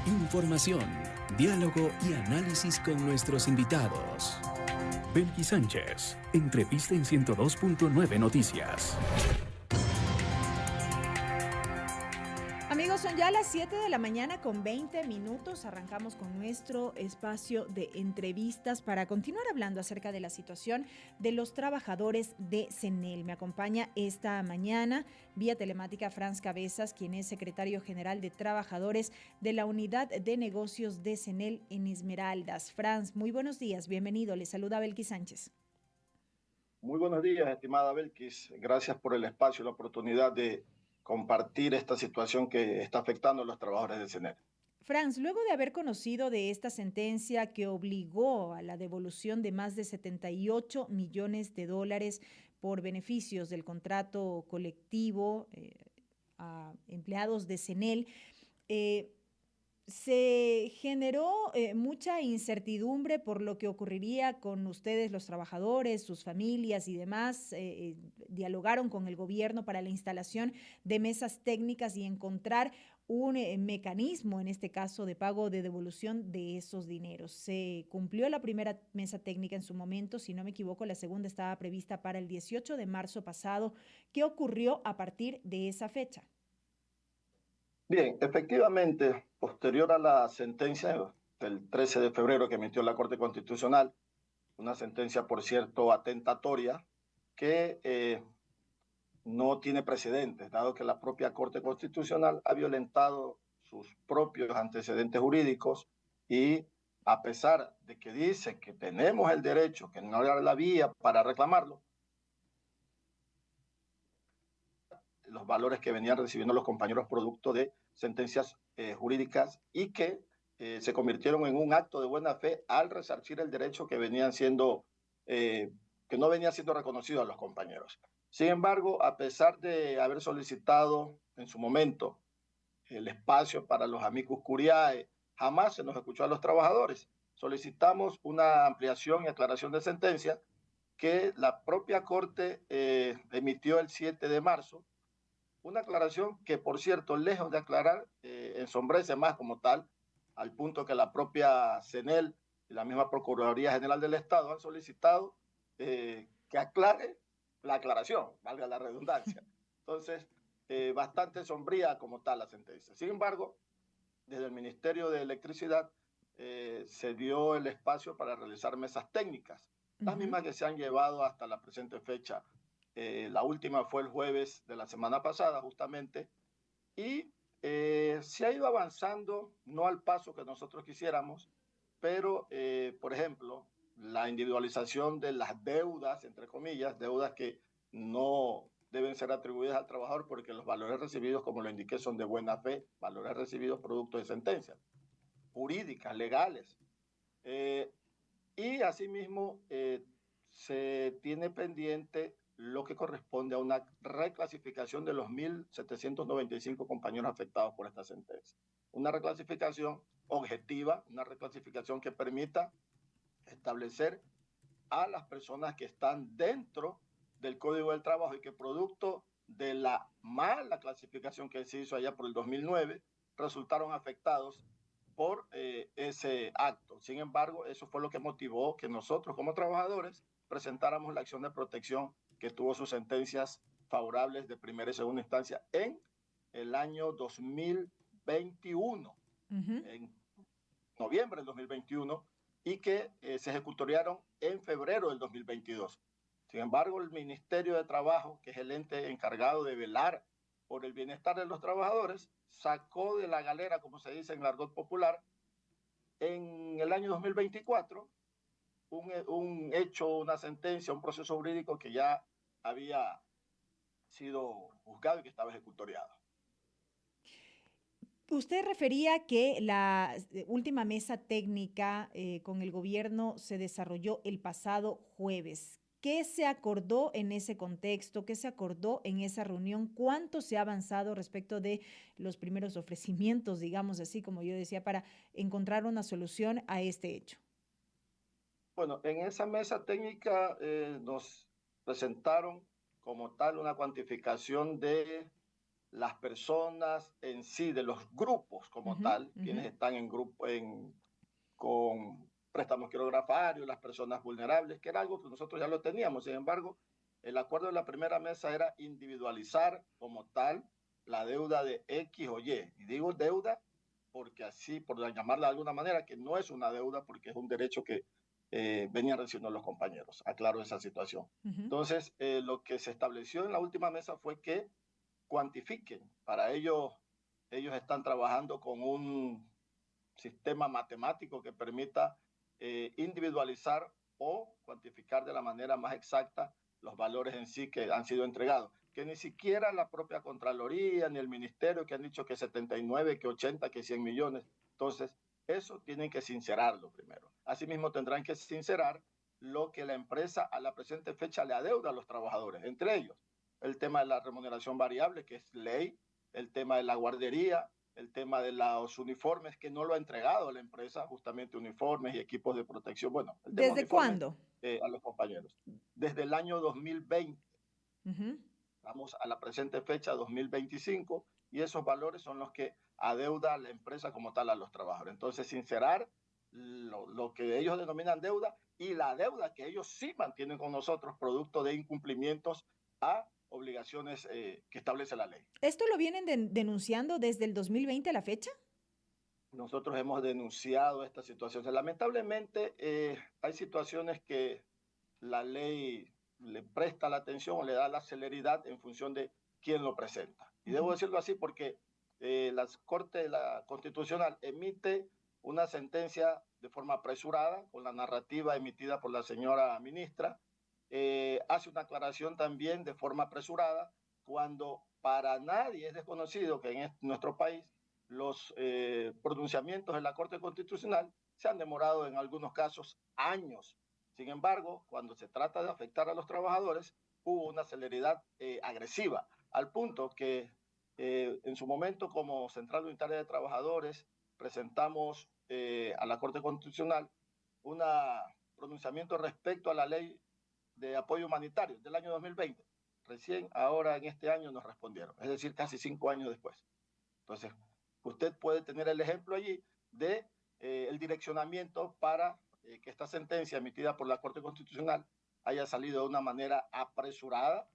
Información, diálogo y análisis con nuestros invitados. Belkis Sánchez, entrevista en 102.9 Noticias. Amigos, son ya las 7 de la mañana con 20 minutos. Arrancamos con nuestro espacio de entrevistas para continuar hablando acerca de la situación de los trabajadores de CENEL. Me acompaña esta mañana vía telemática Franz Cabezas, quien es secretario general de Trabajadores de la Unidad de Negocios de CENEL en Esmeraldas. Franz, muy buenos días, bienvenido. Le saluda Belkis Sánchez. Muy buenos días, estimada Belkis. Gracias por el espacio y la oportunidad de compartir esta situación que está afectando a los trabajadores de CENEL. Franz, luego de haber conocido de esta sentencia que obligó a la devolución de más de 78 millones de dólares por beneficios del contrato colectivo a empleados de CENEL, se generó mucha incertidumbre por lo que ocurriría con ustedes, los trabajadores, sus familias y demás. Dialogaron con el gobierno para la instalación de mesas técnicas y encontrar un mecanismo, en este caso, de pago de devolución de esos dineros. Se cumplió la primera mesa técnica en su momento, si no me equivoco, la segunda estaba prevista para el 18 de marzo pasado. ¿Qué ocurrió a partir de esa fecha? Bien, efectivamente, posterior a la sentencia del 13 de febrero que emitió la Corte Constitucional, una sentencia, por cierto, atentatoria, que no tiene precedentes, dado que la propia Corte Constitucional ha violentado sus propios antecedentes jurídicos y a pesar de que dice que tenemos el derecho, que no era la vía para reclamarlo, los valores que venían recibiendo los compañeros producto de sentencias jurídicas y que se convirtieron en un acto de buena fe al resarcir el derecho que venían siendo, que no venía siendo reconocido a los compañeros. Sin embargo, a pesar de haber solicitado en su momento el espacio para los amicus curiae, jamás se nos escuchó a los trabajadores. Solicitamos una ampliación y aclaración de sentencia que la propia Corte emitió el 7 de marzo. Una aclaración que, por cierto, lejos de aclarar, ensombrece más como tal, al punto que la propia CENEL y la misma Procuraduría General del Estado han solicitado que aclare la aclaración, valga la redundancia. Entonces, bastante sombría como tal la sentencia. Sin embargo, desde el Ministerio de Electricidad se dio el espacio para realizar mesas técnicas, las mismas que se han llevado hasta la presente fecha. La última fue el jueves de la semana pasada, justamente, y se ha ido avanzando, no al paso que nosotros quisiéramos, pero, por ejemplo, la individualización de las deudas, entre comillas, deudas que no deben ser atribuidas al trabajador porque los valores recibidos, como lo indiqué, son de buena fe, valores recibidos producto de sentencias jurídicas, legales. Y asimismo, se tiene pendiente lo que corresponde a una reclasificación de los 1.795 compañeros afectados por esta sentencia. Una reclasificación objetiva, una reclasificación que permita establecer a las personas que están dentro del Código del Trabajo y que producto de la mala clasificación que se hizo allá por el 2009 resultaron afectados por ese acto. Sin embargo, eso fue lo que motivó que nosotros como trabajadores presentáramos la acción de protección que tuvo sus sentencias favorables de primera y segunda instancia en el año 2021, en noviembre del 2021, y que se ejecutoriaron en febrero del 2022. Sin embargo, el Ministerio de Trabajo, que es el ente encargado de velar por el bienestar de los trabajadores, sacó de la galera, como se dice en el argot popular, en el año 2024 un hecho, una sentencia, un proceso jurídico que ya había sido juzgado y que estaba ejecutoriado. Usted refería que la última mesa técnica con el gobierno se desarrolló el pasado jueves. ¿Qué se acordó en ese contexto? ¿Qué se acordó en esa reunión? ¿Cuánto se ha avanzado respecto de los primeros ofrecimientos, digamos así, como yo decía, para encontrar una solución a este hecho? Bueno, en esa mesa técnica nos presentaron como tal una cuantificación de las personas en sí, de los grupos como Ujú, tal, ujú. quienes están en grupo, con préstamos quirografarios, las personas vulnerables, que era algo que nosotros ya lo teníamos. Sin embargo, el acuerdo de la primera mesa era individualizar como tal la deuda de X o Y. Y digo deuda porque así, por llamarla de alguna manera, que no es una deuda porque es un derecho que venían recibiendo los compañeros. Aclaro esa situación. Ujú. Entonces, lo que se estableció en la última mesa fue que cuantifiquen. Para ellos están trabajando con un sistema matemático que permita individualizar o cuantificar de la manera más exacta los valores en sí que han sido entregados, que ni siquiera la propia Contraloría ni el Ministerio que han dicho que 79, que 80, que 100 millones. Entonces, eso tienen que sincerarlo primero. Asimismo, tendrán que sincerar lo que la empresa a la presente fecha le adeuda a los trabajadores, entre ellos el tema de la remuneración variable, que es ley, el tema de la guardería, el tema de los uniformes, que no lo ha entregado la empresa, justamente uniformes y equipos de protección. Bueno, el tema de ¿Desde uniformes cuándo? a los compañeros. Desde el año 2020, Ujú. vamos a la presente fecha, 2025, y esos valores son los que adeuda la empresa como tal a los trabajadores. Entonces, sincerar lo que ellos denominan deuda y la deuda que ellos sí mantienen con nosotros, producto de incumplimientos a obligaciones que establece la ley. ¿Esto lo vienen denunciando desde el 2020 a la fecha? Nosotros hemos denunciado esta situación. Lamentablemente, hay situaciones que la ley le presta la atención o le da la celeridad en función de quién lo presenta. Y debo Ujú. decirlo así porque la Corte la Constitucional emite una sentencia de forma apresurada, con la narrativa emitida por la señora ministra, hace una aclaración también de forma apresurada, cuando para nadie es desconocido que en nuestro país los pronunciamientos de la Corte Constitucional se han demorado en algunos casos años. Sin embargo, cuando se trata de afectar a los trabajadores, hubo una celeridad agresiva, al punto que en su momento como Central Unitaria de Trabajadores presentamos a la Corte Constitucional un pronunciamiento respecto a la ley de apoyo humanitario del año 2020. Recién ahora en este año nos respondieron, es decir, casi 5 años después. Entonces, usted puede tener el ejemplo allí de el direccionamiento para que esta sentencia emitida por la Corte Constitucional haya salido de una manera apresurada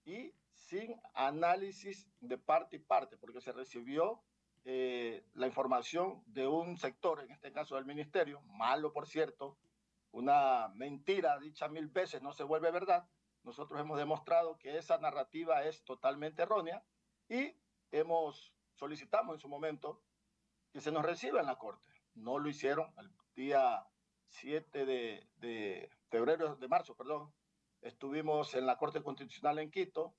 y sin análisis de parte y parte, porque se recibió la información de un sector, en este caso del ministerio, malo por cierto, una mentira dicha 1000 veces no se vuelve verdad. Nosotros hemos demostrado que esa narrativa es totalmente errónea y solicitamos en su momento que se nos reciba en la Corte. No lo hicieron el día 7 de febrero, de marzo, perdón. Estuvimos en la Corte Constitucional en Quito,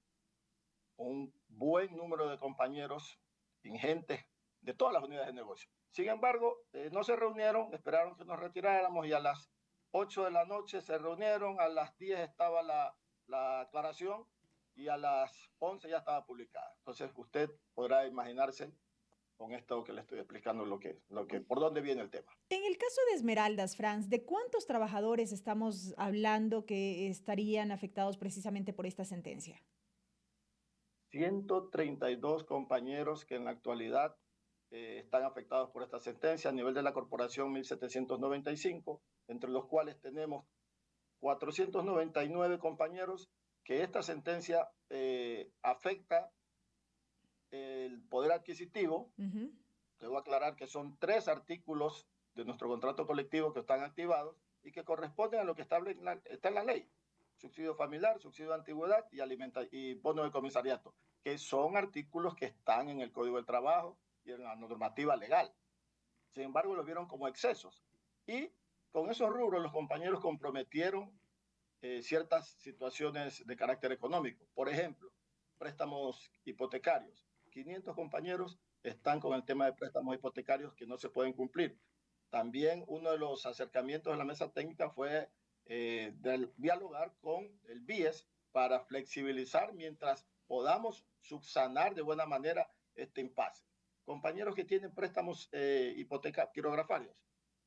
un buen número de compañeros ingentes de todas las unidades de negocio. Sin embargo, no se reunieron, esperaron que nos retiráramos y a las 8 de la noche se reunieron, a las 10 estaba la aclaración y a las 11 ya estaba publicada. Entonces usted podrá imaginarse con esto que le estoy explicando por dónde viene el tema. En el caso de Esmeraldas, Franz, ¿de cuántos trabajadores estamos hablando que estarían afectados precisamente por esta sentencia? 132 compañeros que en la actualidad están afectados por esta sentencia a nivel de la corporación 1795, entre los cuales tenemos 499 compañeros que esta sentencia afecta el poder adquisitivo. Ujú. Debo aclarar que son 3 artículos de nuestro contrato colectivo que están activados y que corresponden a lo que está en la ley. Subsidio familiar, subsidio de antigüedad y bono de comisariato, que son artículos que están en el Código del Trabajo y en la normativa legal. Sin embargo, lo vieron como excesos. Y con esos rubros los compañeros comprometieron ciertas situaciones de carácter económico. Por ejemplo, préstamos hipotecarios. 500 compañeros están con el tema de préstamos hipotecarios que no se pueden cumplir. También uno de los acercamientos de la mesa técnica fue dialogar con el BIES para flexibilizar mientras podamos subsanar de buena manera este impasse. Compañeros que tienen préstamos quirografarios,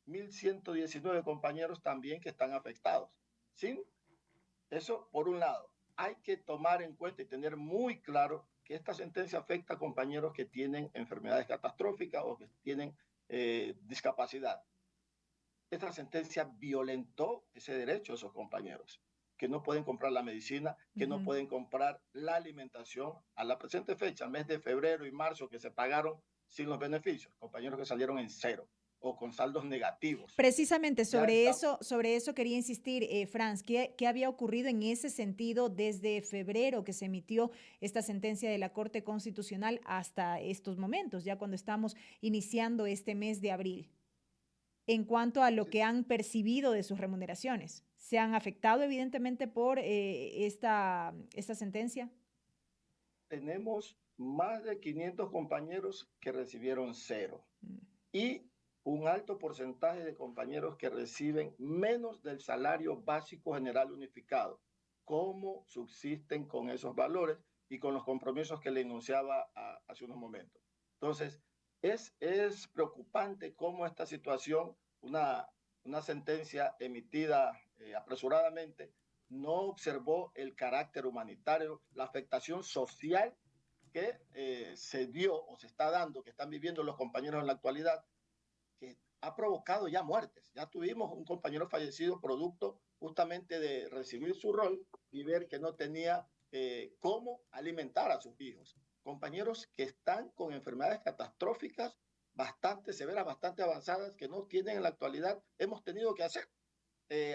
1.119 compañeros también que están afectados, sin eso, por un lado. Hay que tomar en cuenta y tener muy claro que esta sentencia afecta a compañeros que tienen enfermedades catastróficas o que tienen discapacidad. Esta sentencia violentó ese derecho de esos compañeros, que no pueden comprar la medicina, que no pueden comprar la alimentación. A la presente fecha, al mes de febrero y marzo, que se pagaron sin los beneficios, compañeros que salieron en cero o con saldos negativos. Precisamente Ya está, sobre eso quería insistir, Franz, ¿qué había ocurrido en ese sentido desde febrero que se emitió esta sentencia de la Corte Constitucional hasta estos momentos, ya cuando estamos iniciando este mes de abril, en cuanto a lo que han percibido de sus remuneraciones? ¿Se han afectado evidentemente por esta sentencia? tenemos más de 500 compañeros que recibieron cero y un alto porcentaje de compañeros que reciben menos del salario básico general unificado. ¿Cómo subsisten con esos valores y con los compromisos que le enunciaba hace unos momentos? Entonces, es preocupante cómo esta situación, una sentencia emitida apresuradamente, no observó el carácter humanitario, la afectación social que se dio o se está dando, que están viviendo los compañeros en la actualidad, que ha provocado ya muertes. Ya tuvimos un compañero fallecido producto justamente de recibir su rol y ver que no tenía cómo alimentar a sus hijos. Compañeros que están con enfermedades catastróficas bastante severas, bastante avanzadas, que no tienen en la actualidad. Hemos tenido que hacer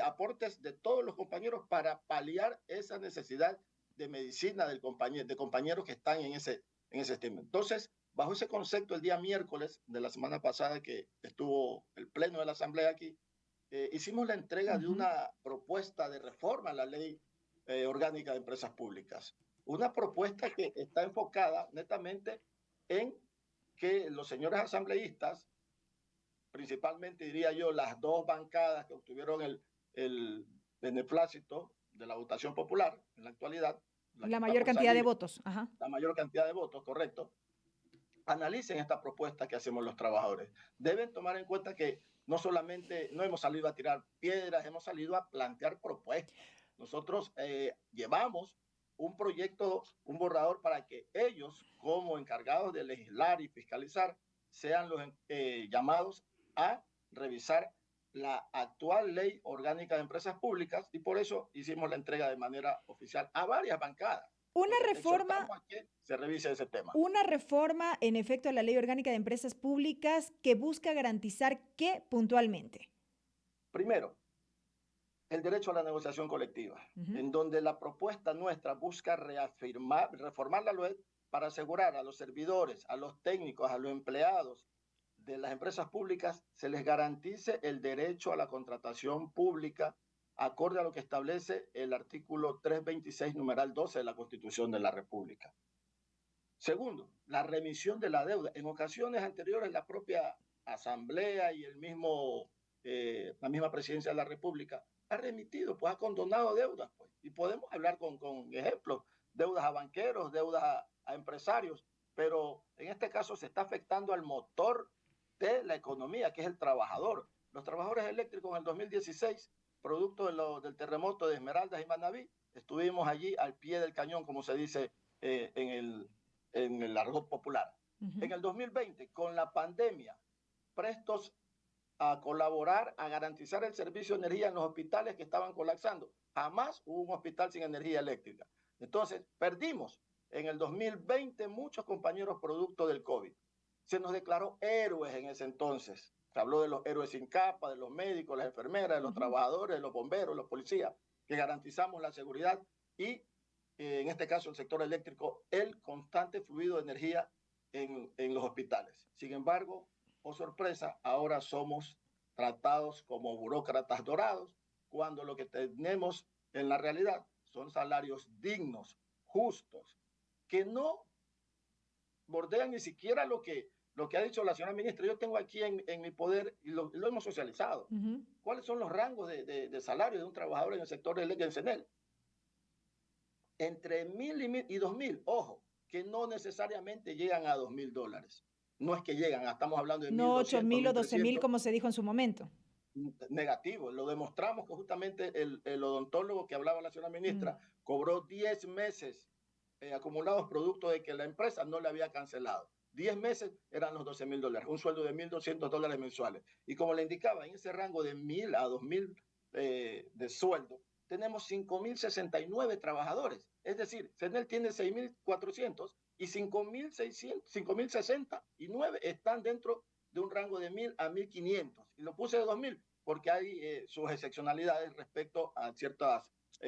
aportes de todos los compañeros para paliar esa necesidad de medicina de compañeros que están en ese tema. Entonces, bajo ese concepto, el día miércoles de la semana pasada que estuvo el pleno de la Asamblea aquí, hicimos la entrega de una propuesta de reforma a la ley orgánica de empresas públicas. Una propuesta que está enfocada netamente en que los señores asambleístas, principalmente diría yo, las dos bancadas que obtuvieron el beneplácito de la votación popular en la actualidad, la que La está mayor por cantidad de salir, votos. Ajá. la mayor cantidad de votos, correcto, analicen esta propuesta que hacemos los trabajadores. Deben tomar en cuenta que no solamente no hemos salido a tirar piedras, hemos salido a plantear propuestas. Nosotros llevamos un proyecto, un borrador para que ellos, como encargados de legislar y fiscalizar, sean los llamados a revisar la actual ley orgánica de empresas públicas y por eso hicimos la entrega de manera oficial a varias bancadas. Una Entonces, reforma exhortamos a que se revise ese tema. Una reforma, en efecto, a la Ley Orgánica de Empresas Públicas que busca garantizar ¿qué puntualmente? Primero, el derecho a la negociación colectiva, en donde la propuesta nuestra busca reformar la ley para asegurar a los servidores, a los técnicos, a los empleados de las empresas públicas, se les garantice el derecho a la contratación pública acorde a lo que establece el artículo 326, numeral 12 de la Constitución de la República. Segundo, la remisión de la deuda. En ocasiones anteriores, la propia Asamblea y la misma Presidencia de la República ha remitido, pues ha condonado deudas. Pues, y podemos hablar con ejemplos, deudas a banqueros, deudas a empresarios, pero en este caso se está afectando al motor de la economía, que es el trabajador. Los trabajadores eléctricos en el 2016, producto del terremoto de Esmeraldas y Manabí, estuvimos allí al pie del cañón, como se dice en el argot popular. En el 2020, con la pandemia, prestos a colaborar, a garantizar el servicio de energía en los hospitales que estaban colapsando. Jamás hubo un hospital sin energía eléctrica. Entonces, perdimos en el 2020 muchos compañeros producto del COVID. Se nos declaró héroes en ese entonces. Se habló de los héroes sin capa, de los médicos, las enfermeras, de los trabajadores, de los bomberos, los policías, que garantizamos la seguridad y en este caso el sector eléctrico, el constante fluido de energía en los hospitales. Sin embargo, oh sorpresa, ahora somos tratados como burócratas dorados, cuando lo que tenemos en la realidad son salarios dignos, justos, que no bordean ni siquiera lo que ha dicho la señora ministra. Yo tengo aquí en mi poder, y lo hemos socializado, cuáles son los rangos de salario de un trabajador en el sector eléctrico en CENEL. Entre 1,000 y 2,000, ojo, que no necesariamente llegan a $2,000. No es que llegan, estamos hablando de No 1,200, 8,000 o 12,000 1,300. como se dijo en su momento. Negativo, lo demostramos que justamente el odontólogo que hablaba la señora ministra cobró 10 meses acumulados producto de que la empresa no le había cancelado. 10 meses eran los $12,000, un sueldo de $1,200 mensuales. Y como le indicaba, en ese rango de 1,000 a 2,000 de sueldo, tenemos 5,069 trabajadores. Es decir, CENEL tiene 6,400 y 5,069 están dentro de un rango de 1,000 a 1,500. Y lo puse de 2,000 porque hay sus excepcionalidades respecto a ciertos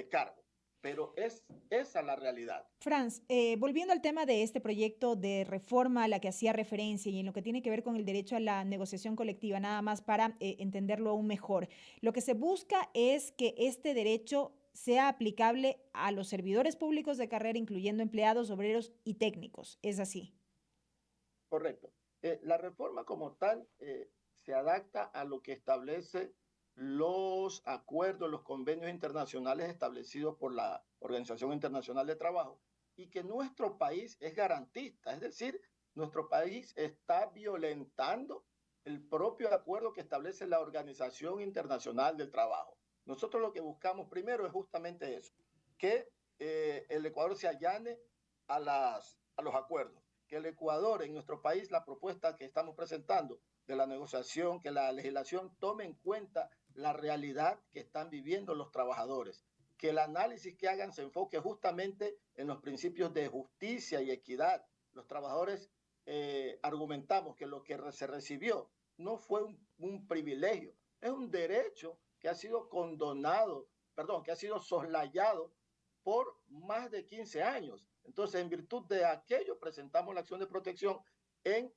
cargos. Pero es esa la realidad. Franz, volviendo al tema de este proyecto de reforma a la que hacía referencia y en lo que tiene que ver con el derecho a la negociación colectiva, nada más para entenderlo aún mejor, lo que se busca es que este derecho sea aplicable a los servidores públicos de carrera, incluyendo empleados, obreros y técnicos. ¿Es así? Correcto. La reforma como tal se adapta a lo que establece los acuerdos, los convenios internacionales establecidos por la Organización Internacional de Trabajo y que nuestro país es garantista, es decir, nuestro país está violentando el propio acuerdo que establece la Organización Internacional del Trabajo. Nosotros lo que buscamos primero es justamente eso, que el Ecuador se allane a los acuerdos, que el Ecuador, en nuestro país, la propuesta que estamos presentando de la negociación, que la legislación tome en cuenta la realidad que están viviendo los trabajadores, que el análisis que hagan se enfoque justamente en los principios de justicia y equidad. Los trabajadores argumentamos que lo que se recibió no fue un privilegio, es un derecho que ha sido condonado, perdón, que ha sido soslayado por más de 15 años. Entonces, en virtud de aquello, presentamos la acción de protección en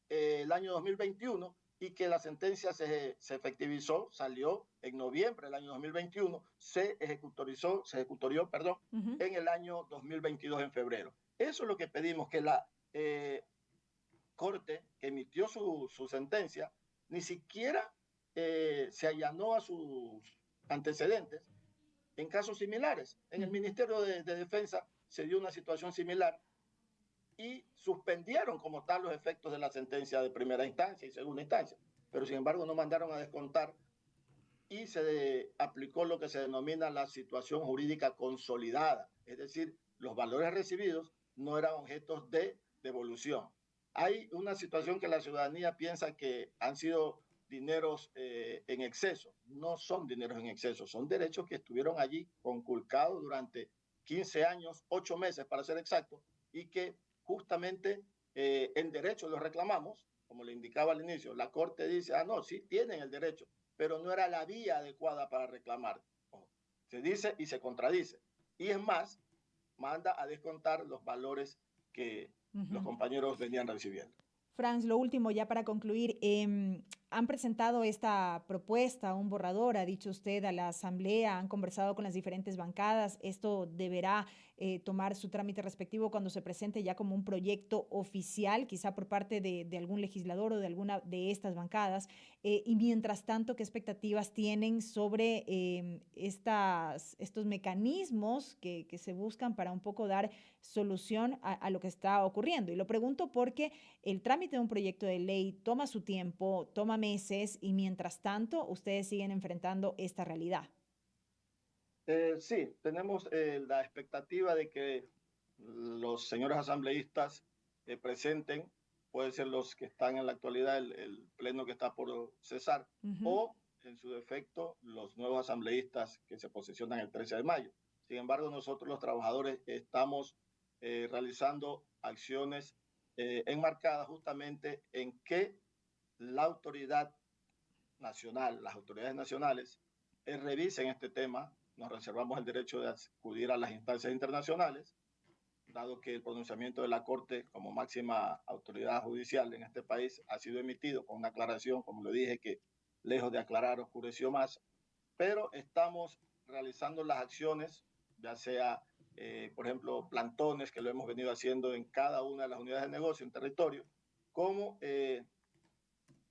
el año 2021 y que la sentencia se efectivizó, salió en noviembre del año 2021, se ejecutorió, perdón, en el año 2022 en febrero. Eso es lo que pedimos, que la Corte que emitió su sentencia ni siquiera se allanó a sus antecedentes en casos similares. En el Ministerio de Defensa se dio una situación similar y suspendieron como tal los efectos de la sentencia de primera instancia y segunda instancia, pero sin embargo no mandaron a descontar y se aplicó lo que se denomina la situación jurídica consolidada, es decir, los valores recibidos no eran objetos de devolución. Hay una situación que la ciudadanía piensa que han sido dineros en exceso. No son dineros en exceso, son derechos que estuvieron allí conculcados durante 15 años, 8 meses para ser exacto, y que justamente en derecho los reclamamos, como le indicaba al inicio. La Corte dice, no, sí tienen el derecho, pero no era la vía adecuada para reclamar. Se dice y se contradice. Y es más, manda a descontar los valores que los compañeros venían recibiendo. Franz, lo último ya para concluir, han presentado esta propuesta, un borrador, ha dicho usted, a la Asamblea, han conversado con las diferentes bancadas, esto deberá tomar su trámite respectivo cuando se presente ya como un proyecto oficial, quizá por parte de algún legislador o de alguna de estas bancadas, y mientras tanto, ¿qué expectativas tienen sobre estos mecanismos que se buscan para un poco dar solución a lo que está ocurriendo? Y lo pregunto porque el trámite de un proyecto de ley toma su tiempo, toma meses y mientras tanto ustedes siguen enfrentando esta realidad. Sí, tenemos la expectativa de que los señores asambleístas presenten, puede ser los que están en la actualidad, el pleno que está por cesar, o en su defecto los nuevos asambleístas que se posesionan el 13 de mayo. Sin embargo, nosotros los trabajadores estamos realizando acciones enmarcadas justamente en que la autoridad nacional, las autoridades nacionales, revisen este tema. Nos reservamos el derecho de acudir a las instancias internacionales, dado que el pronunciamiento de la Corte como máxima autoridad judicial en este país ha sido emitido con una aclaración, como le dije, que lejos de aclarar oscureció más, pero estamos realizando las acciones, ya sea, por ejemplo, plantones, que lo hemos venido haciendo en cada una de las unidades de negocio en territorio, como en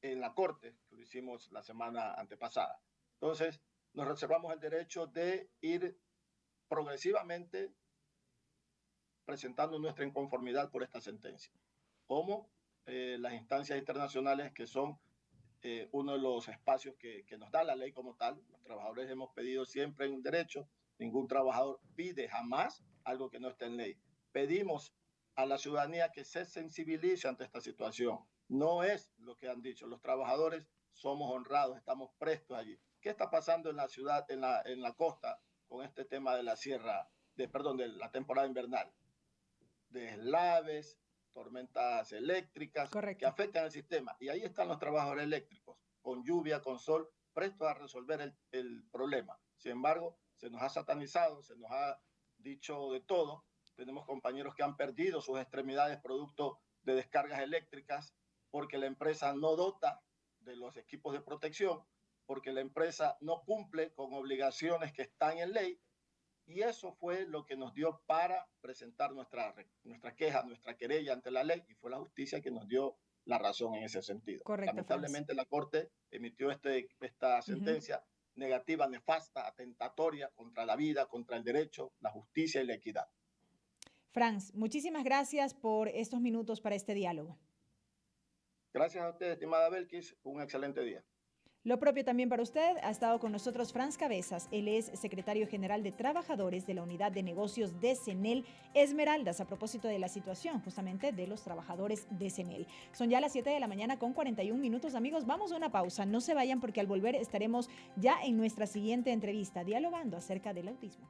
la Corte, que lo hicimos la semana antepasada. Entonces, nos reservamos el derecho de ir progresivamente presentando nuestra inconformidad por esta sentencia, como las instancias internacionales que son uno de los espacios que nos da la ley como tal. Los trabajadores hemos pedido siempre un derecho, ningún trabajador pide jamás algo que no esté en ley, pedimos a la ciudadanía que se sensibilice ante esta situación. No es lo que han dicho. Los trabajadores somos honrados, estamos prestos allí. ¿Qué está pasando en la ciudad, en la costa, con este tema de la sierra, de la temporada invernal? Deslaves, tormentas eléctricas que Correcto. afectan el sistema. Y ahí están los trabajadores eléctricos, con lluvia, con sol, prestos a resolver el problema. Sin embargo, se nos ha satanizado, se nos ha dicho de todo. Tenemos compañeros que han perdido sus extremidades producto de descargas eléctricas porque la empresa no dota de los equipos de protección, porque la empresa no cumple con obligaciones que están en ley. Y eso fue lo que nos dio para presentar nuestra queja, nuestra querella ante la ley, y fue la justicia que nos dio la razón en ese sentido. Correcto, Franz. Lamentablemente la Corte emitió esta Ujú. sentencia negativa, nefasta, atentatoria contra la vida, contra el derecho, la justicia y la equidad. Franz, muchísimas gracias por estos minutos para este diálogo. Gracias a usted, estimada Belkis, un excelente día. Lo propio también para usted. Ha estado con nosotros Franz Cabezas. Él es secretario general de Trabajadores de la Unidad de Negocios de CENEL Esmeraldas, a propósito de la situación justamente de los trabajadores de CENEL. Son ya las 7 de la mañana con 41 minutos, amigos. Vamos a una pausa. No se vayan porque al volver estaremos ya en nuestra siguiente entrevista dialogando acerca del autismo.